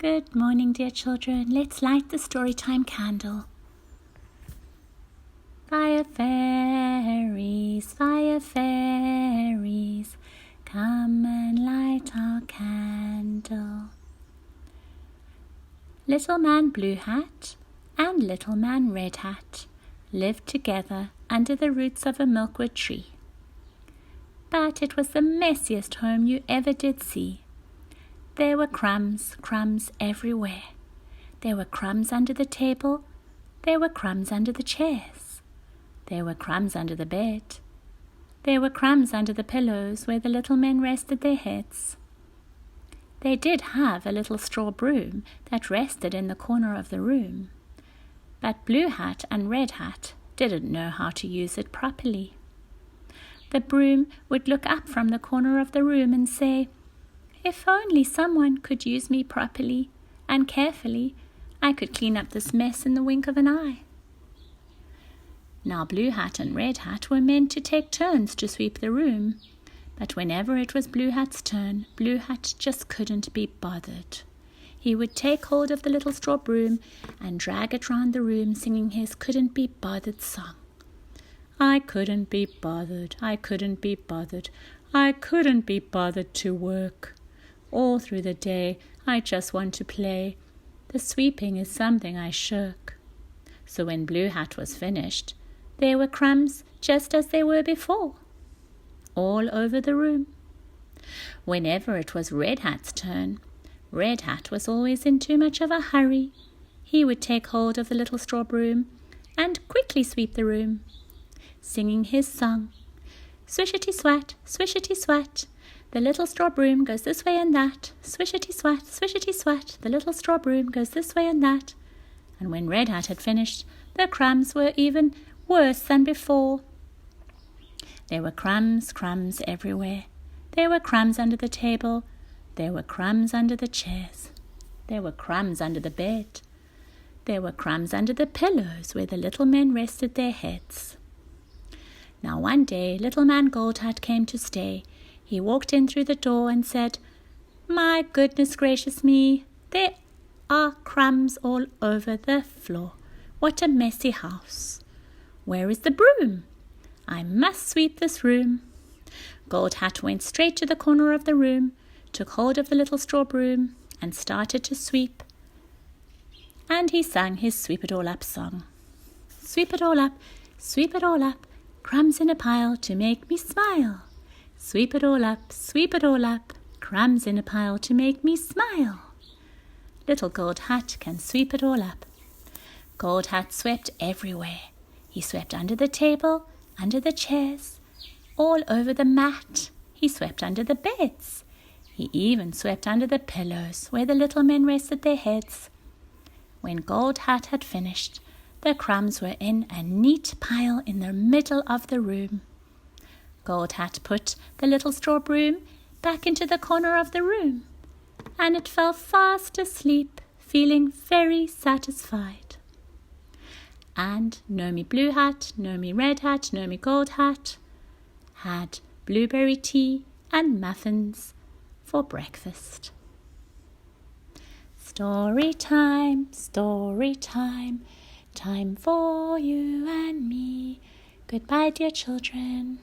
Good morning, dear children. Let's light the storytime candle. Fire fairies, come and light our candle. Little Man Blue Hat and Little Man Red Hat lived together under the roots of a milkwood tree. But it was the messiest home you ever did see. There were crumbs everywhere. There were crumbs under the table. There were crumbs under the chairs. There were crumbs under the bed. There were crumbs under the pillows where the little men rested their heads. They did have a little straw broom that rested in the corner of the room, but Blue Hat and Red Hat didn't know how to use it properly. The broom would look up from the corner of the room and say, "If only someone could use me properly and carefully, I could clean up this mess in the wink of an eye." Now Blue Hat and Red Hat were meant to take turns to sweep the room, but whenever it was Blue Hat's turn, Blue Hat just couldn't be bothered. He would take hold of the little straw broom and drag it round the room, singing his couldn't be bothered song. I couldn't be bothered, I couldn't be bothered, I couldn't be bothered to work. All through the day I just want to play. The sweeping is something I shirk. So when Blue Hat was finished, there were crumbs just as they were before, all over the room. Whenever it was Red Hat's turn, Red Hat was always in too much of a hurry. He would take hold of the little straw broom and quickly sweep the room, singing his song. Swishity-swat, swishity-swat, the little straw broom goes this way and that. Swishity-swat, swishity-swat, the little straw broom goes this way and that. And when Red Hat had finished, the crumbs were even worse than before. There were crumbs everywhere. There were crumbs under the table. There were crumbs under the chairs. There were crumbs under the bed. There were crumbs under the pillows where the little men rested their heads. Now one day Little Man Gold Hat came to stay. He walked in through the door and said, "My goodness gracious me, there are crumbs all over the floor. What a messy house. Where is the broom? I must sweep this room." Gold Hat went straight to the corner of the room, took hold of the little straw broom, and started to sweep. And he sang his Sweep It All Up song. Sweep it all up, sweep it all up, crumbs in a pile to make me smile. Sweep it all up, crumbs in a pile to make me smile. Little Gold Hat can sweep it all up. Gold Hat swept everywhere. He swept under the table, under the chairs, all over the mat. He swept under the beds. He even swept under the pillows where the little men rested their heads. When Gold Hat had finished, the crumbs were in a neat pile in the middle of the room. Gold Hat put the little straw broom back into the corner of the room, and it fell fast asleep, feeling very satisfied. And no me Blue Hat, no me Red Hat, no me Gold Hat had blueberry tea and muffins for breakfast. Story time, time for you and me. Goodbye, dear children.